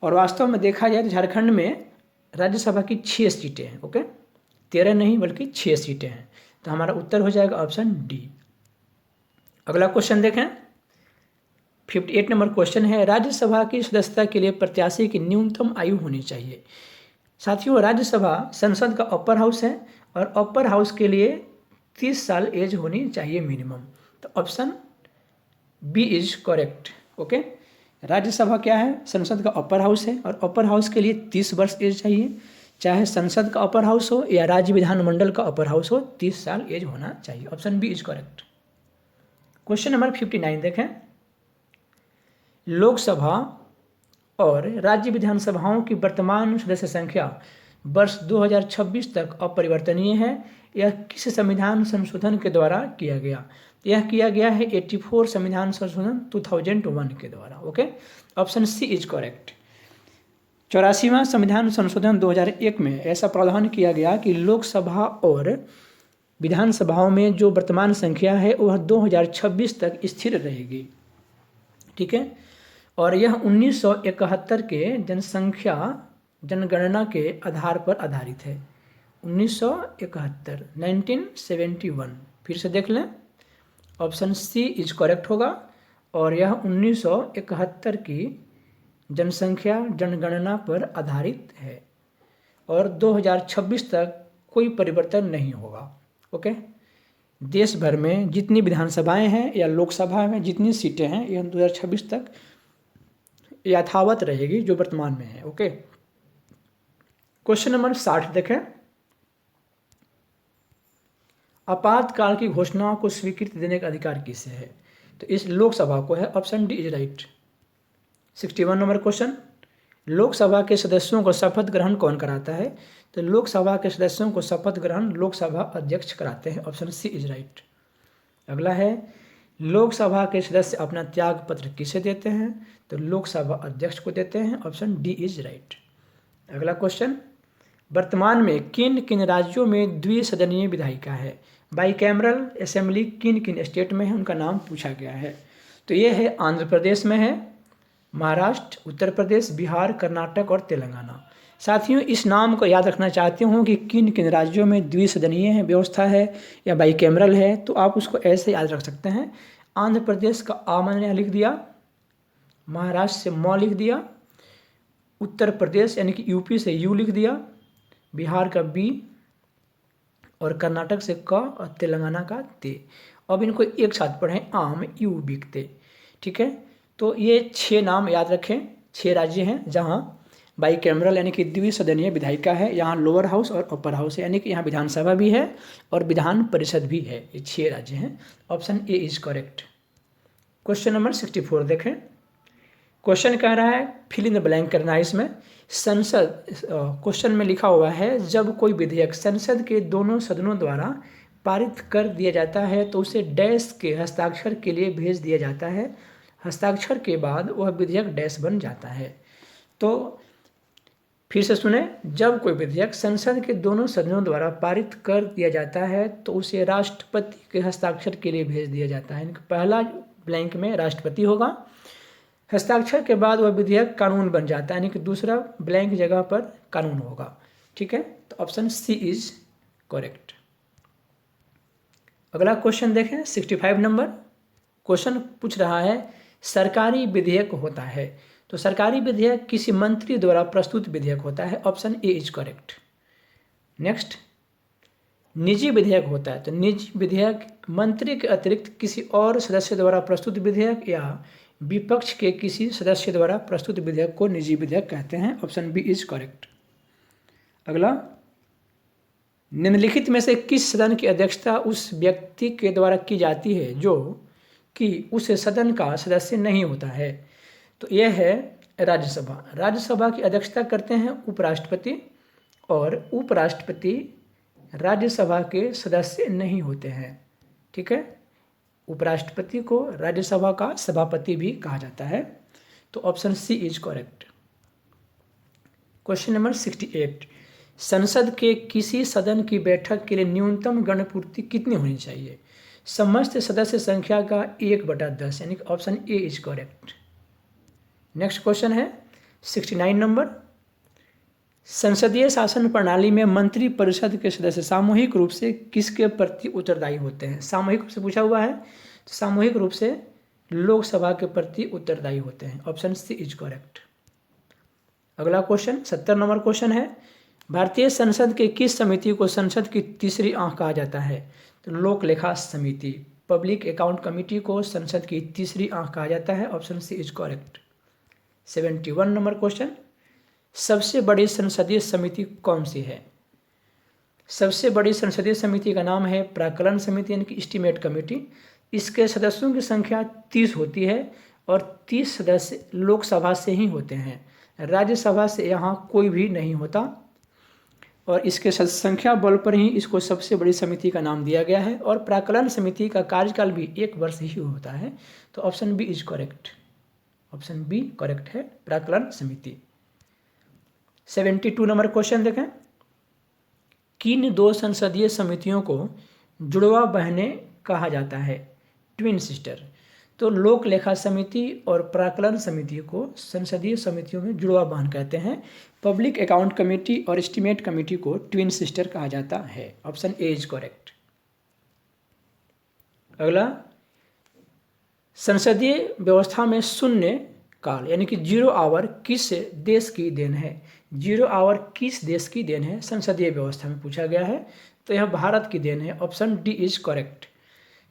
और वास्तव में देखा जाए तो झारखंड में राज्यसभा की 6 सीटें हैं। ओके, 13 नहीं बल्कि 6 सीटें हैं, तो हमारा उत्तर हो जाएगा ऑप्शन डी। अगला क्वेश्चन देखें, 58 नंबर क्वेश्चन है राज्यसभा की सदस्यता के लिए प्रत्याशी की न्यूनतम आयु होनी चाहिए। साथियों, राज्यसभा संसद का अपर हाउस है और अपर हाउस के लिए 30 साल एज होनी चाहिए मिनिमम। तो option B is correct. Okay, Rajya Sabha क्या है? संसद का अपर हाउस है और अपर हाउस के लिए 30 वर्ष एज चाहिए। चाहे संसद का अपर हाउस हो या राज्य विधानमंडल का अपर हाउस हो, 30 साल एज होना चाहिए। Option B is correct. Question number 59 देखें। लोकसभा और राज्य विधानसभाओं की वर्तमान सदस्य संख्या वर्ष 2026 तक अपरिवर्तनीय है। यह किस संविधान संशोधन के द्वारा किया गया? यह किया गया है 84 संविधान संशोधन 2001 के द्वारा। Okay, option C is correct. 84वां संविधान संशोधन 2001 में ऐसा प्रावधान किया गया कि लोकसभा और विधानसभाओं में जो वर्तमान संख्या है वह 2026 तक स्थिर रहेगी। ठीक है, और यह 1971 के जनसंख्या जनगणना के आधार पर आधारित है। 1971 1971, फिर से देख लें, ऑप्शन सी इज करेक्ट होगा। और यह 1971 की जनसंख्या जनगणना पर आधारित है और 2026 तक कोई परिवर्तन नहीं होगा। ओके, देश भर में जितनी विधानसभाएं हैं या लोकसभा में जितनी सीटें हैं यह 2026 तक यथावत रहेगी जो वर्तमान में है। ओके, क्वेश्चन नंबर 60 देखें। आपातकाल की घोषणा को स्वीकृति देने का अधिकार किसे है? तो इस लोकसभा को है। Option D is right. 61 number question, Lok Sabha के सदस्यों को शपथ ग्रहण कौन कराता है? तो लोकसभा के सदस्यों को शपथ ग्रहण लोकसभा अध्यक्ष कराते हैं। Option C is right. अगला है, लोकसभा के सदस्य अपना त्याग पत्र किसे देते हैं? तो लोकसभा अध्यक्ष को देते हैं। Option D is right. अगला क्वेश्चन, वर्तमान में किन किन राज्यों में द्विसदनीय विधायिका है? बाईकैमरल असेंबली किन किन स्टेट में है, उनका नाम पूछा गया है। तो ये है आंध्र प्रदेश में है, महाराष्ट्र, उत्तर प्रदेश, बिहार, कर्नाटक और तेलंगाना। साथियों, इस नाम को याद रखना चाहते हो कि किन किन राज्यों में द्विसदनीय है व्यवस्था है या बाईकैमरल है, तो आप उसको ऐसे याद रख सकते हैं। आंध्र प्रदेश का आ मैंने यहाँ लिख दिया, महाराष्ट्र से म लिख दिया, उत्तर प्रदेश यानी कि यूपी से यू लिख दिया, बिहार का बी और कर्नाटक से क और तेलंगाना का ते। अब इनको एक साथ पढ़ें, आम यू बिकते। ठीक है, तो ये 6 नाम याद रखें। 6 राज्य हैं जहाँ बाईकैमरल यानी कि द्विसदनीय विधायिका है। यहाँ लोअर हाउस और अपर हाउस है, यानी कि यहाँ विधानसभा भी है और विधान परिषद भी है। ये 6 राज्य हैं। Option A is correct. Question number 64 देखें। क्वेश्चन कह रहा है फिल इन द ब्लैंक करना है इसमें। संसद, क्वेश्चन में लिखा हुआ है जब कोई विधेयक संसद के दोनों सदनों द्वारा पारित कर दिया जाता है तो उसे डैश के हस्ताक्षर के लिए भेज दिया जाता है। हस्ताक्षर के बाद वह विधेयक डैश बन जाता है। तो फिर से सुने, जब कोई विधेयक संसद के दोनों सदनों द्वारा पारित कर दिया जाता है तो उसे राष्ट्रपति के हस्ताक्षर के लिए भेज दिया जाता है। पहला ब्लैंक में राष्ट्रपति होगा, हस्ताक्षर के बाद वह विधेयक कानून बन जाता है, यानी कि दूसरा ब्लैंक जगह पर कानून होगा। ठीक है, तो ऑप्शन सी इज करेक्ट। अगला क्वेश्चन देखें, 65 नंबर क्वेश्चन पूछ रहा है सरकारी विधेयक होता है। तो सरकारी विधेयक किसी मंत्री द्वारा प्रस्तुत विधेयक होता है। Option A is correct. Next, निजी विधेयक होता है। तो निजी विधेयक मंत्री के अतिरिक्त किसी और सदस्य द्वारा प्रस्तुत विधेयक या विपक्ष के किसी सदस्य द्वारा प्रस्तुत विधेयक को निजी विधेयक कहते हैं। Option B is correct. अगला, निम्नलिखित में से किस सदन की अध्यक्षता उस व्यक्ति के द्वारा की जाती है जो कि उस सदन का सदस्य नहीं होता है? तो यह है राज्यसभा। राज्यसभा की अध्यक्षता करते हैं उपराष्ट्रपति और उपराष्ट्रपति राज्यसभा के सदस्य नहीं होते हैं। ठीक है, उपराष्ट्रपति को राज्यसभा का सभापति भी कहा जाता है। तो option C is correct. Question number 68, संसद के किसी सदन की बैठक के लिए न्यूनतम गणपूर्ति कितनी होनी चाहिए? समस्त सदस्य संख्या का 1/10, यानी कि option A is correct. Next question है 69 नंबर, संसदीय शासन प्रणाली में मंत्री परिषद के सदस्य सामूहिक रूप से किसके प्रति उत्तरदायी होते हैं? सामूहिक रूप से पूछा हुआ है, तो सामूहिक रूप से लोकसभा के प्रति उत्तरदायी होते हैं। Option C is correct. अगला क्वेश्चन 70 नंबर क्वेश्चन है, भारतीय संसद के किस समिति को संसद की तीसरी आंख कहा जाता है? तो लोक लेखा समिति, पब्लिक अकाउंट कमेटी को संसद की तीसरी आंख कहा जाता है। Option C is correct. 71 number question, सबसे बड़ी संसदीय समिति कौन सी है? सबसे बड़ी संसदीय समिति का नाम है प्राक्कलन समिति यानी कि एस्टीमेट कमेटी। इसके सदस्यों की संख्या 30 होती है और 30 सदस्य लोकसभा से ही होते हैं, राज्यसभा से यहाँ कोई भी नहीं होता, और इसके संख्या बल पर ही इसको सबसे बड़ी समिति का नाम दिया गया है। और प्राक्कलन समिति का कार्यकाल भी 1 वर्ष ही होता है। तो option B is correct. Option B correct है, प्राक्कलन समिति। 72 नंबर क्वेश्चन देखें, किन 2 संसदीय समितियों को जुड़वा बहनें कहा जाता है? Twin sister. तो लोक लेखा समिति और प्राक्कलन समिति को संसदीय समितियों में जुड़वा बहन कहते हैं। पब्लिक अकाउंट कमेटी और एस्टीमेट कमेटी को ट्विन सिस्टर कहा जाता है। Option A is correct. अगला, संसदीय व्यवस्था में शून्य काल यानी कि 0 आवर किस देश की देन है? 0 आवर किस देश की देन है? संसदीय व्यवस्था में पूछा गया है, तो यह भारत की देन है। Option D is correct.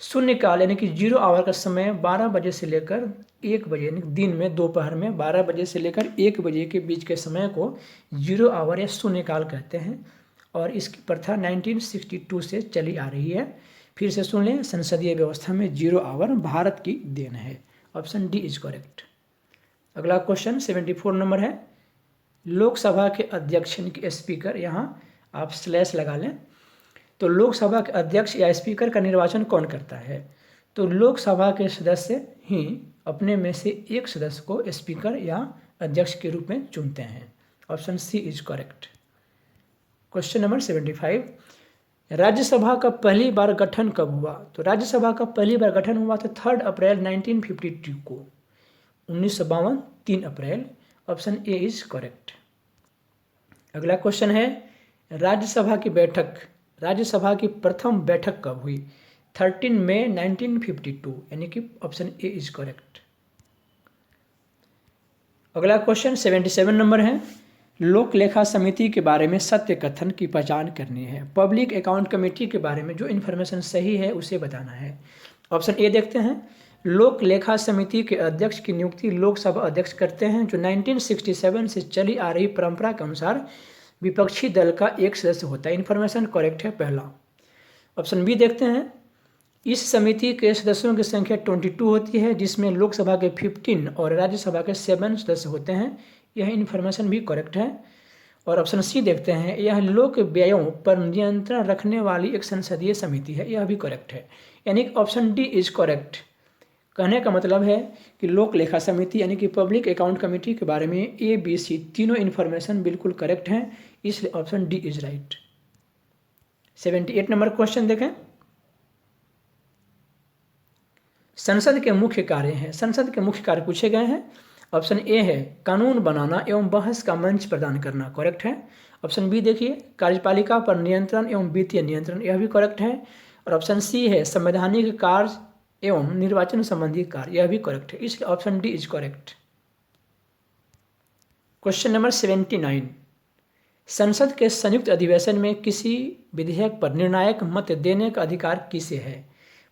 शून्य काल यानी कि 0 आवर का समय 12 बजे से लेकर 1 बजे यानी दिन में दोपहर में 12 बजे से लेकर 1 बजे के बीच के समय को 0 आवर या शून्य काल कहते हैं, और इसकी प्रथा 1962 से चली आ रही है। फिर से सुन लें, संसदीय व्यवस्था में 0 आवर भारत की देन है। Option D is correct. अगला क्वेश्चन 74 नंबर है, लोकसभा के अध्यक्ष यानी कि स्पीकर, यहाँ आप स्लैश लगा लें। तो लोकसभा के अध्यक्ष या स्पीकर का निर्वाचन कौन करता है? तो लोकसभा के सदस्य ही अपने में से एक सदस्य को स्पीकर या अध्यक्ष के रूप में चुनते हैं। Option C is correct. Question number 75, Rajya Sabha का पहली बार गठन कब हुआ? तो राज्यसभा का पहली बार गठन हुआ था 3 अप्रैल 1952 को, 1952 3 अप्रैल। Option A is correct. अगला क्वेश्चन है, राज्यसभा की प्रथम बैठक कब हुई? 13 मई 1952 यानी कि ऑप्शन ए इज करेक्ट। अगला क्वेश्चन 77 नंबर है, लोक लेखा समिति के बारे में सत्य कथन की पहचान करनी है। पब्लिक अकाउंट कमेटी के बारे में जो इन्फॉर्मेशन सही है उसे बताना है। ऑप्शन ए देखते हैं, लोक लेखा समिति के अध्यक्ष की नियुक्ति लोकसभा अध्यक्ष करते हैं, जो 1967 से चली आ रही परंपरा के अनुसार विपक्षी दल का एक सदस्य होता है। इन्फॉर्मेशन करेक्ट है पहला। ऑप्शन बी देखते हैं, इस समिति के सदस्यों की संख्या 22 होती है, जिसमें लोकसभा के 15 और राज्यसभा के 7 सदस्य होते हैं। यह इन्फॉर्मेशन भी करेक्ट है। और ऑप्शन सी देखते हैं, यह लोक व्ययों पर नियंत्रण रखने वाली एक संसदीय समिति है। यह भी करेक्ट है, यानी ऑप्शन डी इज करेक्ट। कहने का मतलब है कि लोक लेखा समिति यानी कि पब्लिक अकाउंट कमेटी के बारे में ए बी सी तीनों इन्फॉर्मेशन बिल्कुल करेक्ट हैं, इसलिए option D is right. 78 number question देखें, संसद के मुख्य कार्य हैं। संसद के मुख्य कार्य पूछे गए हैं। ऑप्शन ए है कानून बनाना एवं बहस का मंच प्रदान करना, करेक्ट है। ऑप्शन बी देखिए, कार्यपालिका पर नियंत्रण एवं वित्तीय नियंत्रण, यह भी करेक्ट है। और ऑप्शन सी है संवैधानिक कार्य एवं निर्वाचन संबंधी कार्य, यह भी करेक्ट है, इसलिए option D is correct. Question number 79, संसद के संयुक्त अधिवेशन में किसी विधेयक पर निर्णायक मत देने का अधिकार किसे है?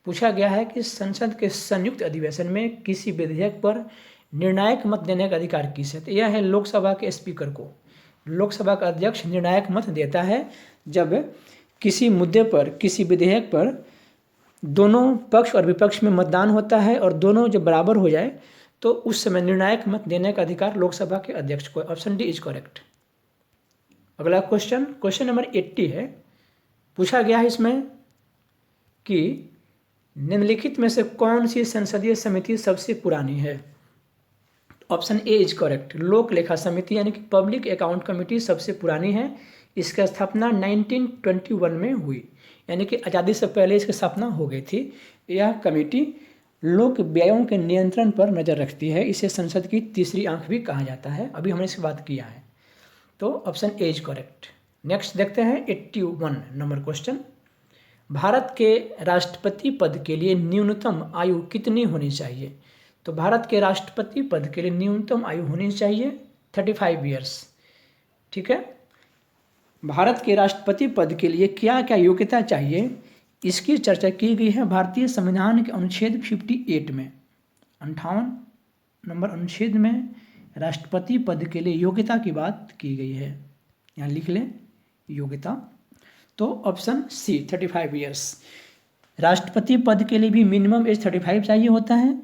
पूछा गया है कि संसद के संयुक्त अधिवेशन में किसी विधेयक पर निर्णायक मत देने का अधिकार किसे है? तो यह है लोकसभा के स्पीकर को। लोकसभा का अध्यक्ष निर्णायक मत देता है जब किसी मुद्दे पर, किसी विधेयक पर दोनों पक्ष और विपक्ष में मतदान होता है और दोनों जब बराबर हो जाए तो उस समय निर्णायक मत देने का अधिकार लोकसभा के अध्यक्ष को। Option D is correct. अगला क्वेश्चन नंबर 80 है। पूछा गया है इसमें कि निम्नलिखित में से कौन सी संसदीय समिति सबसे पुरानी है? ऑप्शन ए इज करेक्ट, लोक लेखा समिति यानी कि पब्लिक अकाउंट कमेटी सबसे पुरानी है। इसकी स्थापना 1921 में हुई, यानी कि आज़ादी से पहले इसकी स्थापना हो गई थी। यह कमेटी लोक व्ययों के नियंत्रण पर नज़र रखती है। इसे संसद की तीसरी आंख भी कहा जाता है। अभी हमने इसकी बात किया है, तो option A is correct. Next देखते हैं 81 नंबर क्वेश्चन, भारत के राष्ट्रपति पद के लिए न्यूनतम आयु कितनी होनी चाहिए? तो भारत के राष्ट्रपति पद के लिए न्यूनतम आयु होनी चाहिए 35 ईयर्स, ठीक है। भारत के राष्ट्रपति पद के लिए क्या क्या योग्यता चाहिए, इसकी चर्चा की गई है भारतीय संविधान के अनुच्छेद 58 में। 58 नंबर अनुच्छेद में राष्ट्रपति पद के लिए योग्यता की बात की गई है। यहाँ लिख लें योग्यता। तो ऑप्शन सी 35 ईयर्स। राष्ट्रपति पद के लिए भी मिनिमम एज 35 चाहिए होता है,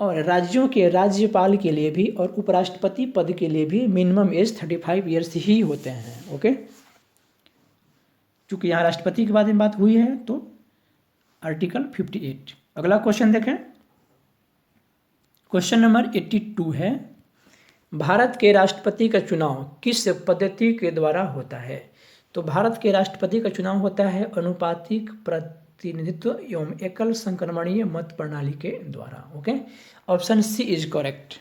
और राज्यों के राज्यपाल के लिए भी और उपराष्ट्रपति पद के लिए भी मिनिमम एज 35 ईयर्स ही होते हैं। ओके, चूँकि यहाँ राष्ट्रपति के बारे में बात हुई है तो आर्टिकल 58। अगला क्वेश्चन देखें, क्वेश्चन नंबर 82 है, भारत के राष्ट्रपति का चुनाव किस पद्धति के द्वारा होता है? तो भारत के राष्ट्रपति का चुनाव होता है अनुपातिक प्रतिनिधित्व एवं एकल संक्रमणीय मत प्रणाली के द्वारा। Okay, option C is correct.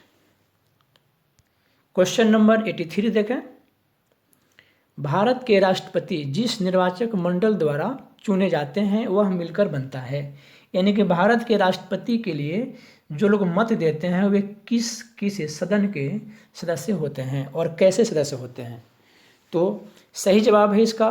Question number 83 देखें, भारत के राष्ट्रपति जिस निर्वाचक मंडल द्वारा चुने जाते हैं वह मिलकर बनता है। यानी कि भारत के राष्ट्रपति के लिए जो लोग मत देते हैं वे किस किस सदन के सदस्य होते हैं और कैसे सदस्य होते हैं? तो सही जवाब है इसका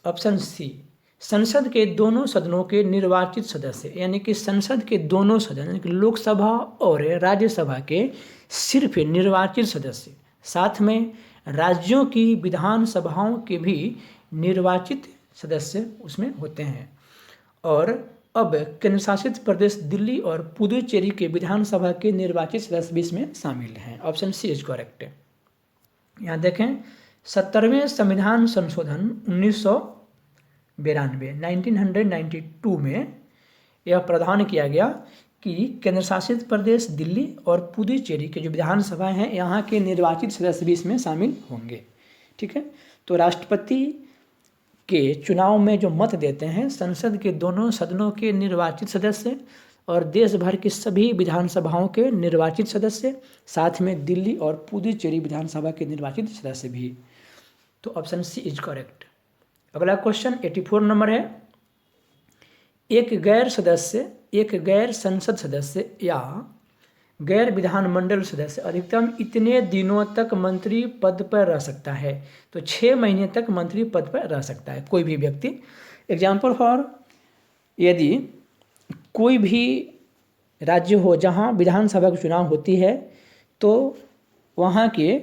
ऑप्शन सी, संसद के दोनों सदनों के निर्वाचित सदस्य। यानी कि संसद के दोनों सदन यानी कि लोकसभा और राज्यसभा के सिर्फ निर्वाचित सदस्य, साथ में राज्यों की विधानसभाओं के भी निर्वाचित सदस्य उसमें होते हैं। और अब केंद्र शासित प्रदेश दिल्ली और पुदुचेरी के विधानसभा के निर्वाचित सदस्य भी इसमें शामिल हैं। Option C is correct. यहाँ देखें 70वें संविधान संशोधन 1992 में यह प्रावधान किया गया कि केंद्र शासित प्रदेश दिल्ली और पुदुचेरी के जो विधानसभा हैं यहाँ के निर्वाचित सदस्य भी इसमें शामिल होंगे। ठीक है, तो राष्ट्रपति के चुनाव में जो मत देते हैं संसद के दोनों सदनों के निर्वाचित सदस्य और देश भर की सभी विधानसभाओं के निर्वाचित सदस्य, साथ में दिल्ली और पुदुचेरी विधानसभा के निर्वाचित सदस्य भी। तो ऑप्शन सी इज करेक्ट। अगला क्वेश्चन 84 नंबर है, एक गैर संसद सदस्य या गैर विधानमंडल सदस्य अधिकतम इतने दिनों तक मंत्री पद पर रह सकता है? तो 6 महीने तक मंत्री पद पर रह सकता है कोई भी व्यक्ति। एग्जाम्पल फॉर, यदि कोई भी राज्य हो जहां विधानसभा का चुनाव होती है तो वहां के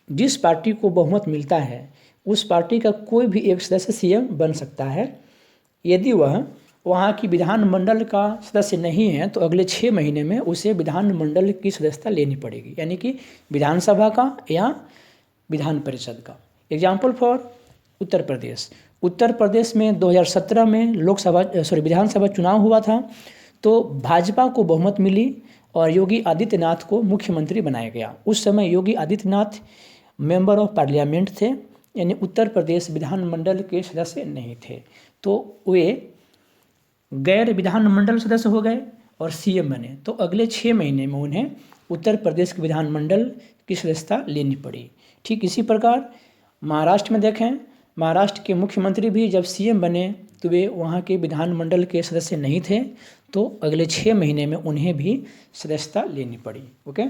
जिस पार्टी को बहुमत मिलता है उस पार्टी का कोई भी एक सदस्य सीएम बन सकता है। यदि वह वहाँ की विधानमंडल का सदस्य नहीं है तो अगले 6 महीने में उसे विधानमंडल की सदस्यता लेनी पड़ेगी, यानी कि विधानसभा का या विधान परिषद का। एग्जाम्पल फॉर उत्तर प्रदेश में 2017 में विधानसभा चुनाव हुआ था तो भाजपा को बहुमत मिली और योगी आदित्यनाथ को मुख्यमंत्री बनाया गया। उस समय Yogi Adityanath member of parliament थे, यानी उत्तर प्रदेश विधानमंडल के सदस्य नहीं थे, तो वे गैर विधानमंडल सदस्य हो गए और सीएम बने। तो अगले 6 महीने में उन्हें उत्तर प्रदेश के विधानमंडल की सदस्यता लेनी पड़ी। ठीक इसी प्रकार महाराष्ट्र में देखें, महाराष्ट्र के मुख्यमंत्री भी जब सीएम बने तो वे वहाँ के विधानमंडल के सदस्य नहीं थे, तो अगले 6 महीने में उन्हें भी सदस्यता लेनी पड़ी। ओके,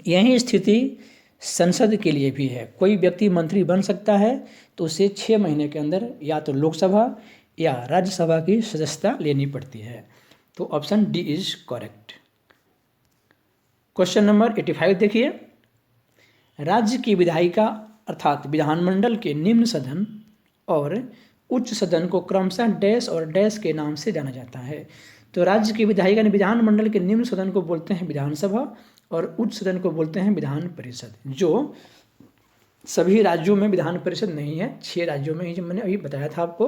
यही स्थिति संसद के लिए भी है। कोई व्यक्ति मंत्री बन सकता है तो उसे 6 महीने के अंदर या तो लोकसभा या राज्यसभा की सदस्यता लेनी पड़ती है। तो option D is correct. Question number 85 देखिए, राज्य की विधायिका अर्थात विधानमंडल के निम्न सदन और उच्च सदन को क्रमशः डैश और डैश के नाम से जाना जाता है। तो राज्य की विधायिका विधानमंडल के निम्न सदन को बोलते हैं विधानसभा और उच्च सदन को बोलते हैं विधान परिषद, जो सभी राज्यों में विधान परिषद नहीं है, 6 राज्यों में ही, जो मैंने अभी बताया था आपको।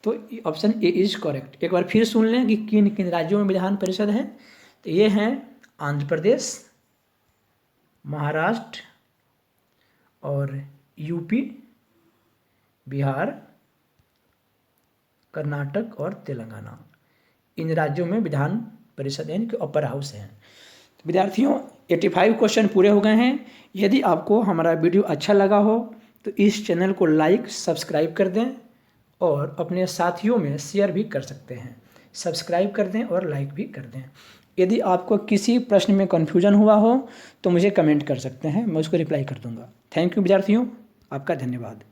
तो ऑप्शन ए इज करेक्ट। एक बार फिर सुन लें कि किन किन राज्यों में विधान परिषद है। तो ये हैं आंध्र प्रदेश, महाराष्ट्र और यूपी, बिहार, कर्नाटक और तेलंगाना। इन राज्यों में विधान परिषद यानी कि अपर हाउस हैं। तो विद्यार्थियों 85 क्वेश्चन पूरे हो गए हैं। यदि आपको हमारा वीडियो अच्छा लगा हो तो इस चैनल को लाइक सब्सक्राइब कर दें और अपने साथियों में शेयर भी कर सकते हैं। सब्सक्राइब कर दें और लाइक भी कर दें। यदि आपको किसी प्रश्न में कन्फ्यूजन हुआ हो तो मुझे कमेंट कर सकते हैं, मैं उसको रिप्लाई कर दूंगा। थैंक यू विद्यार्थियों, आपका धन्यवाद।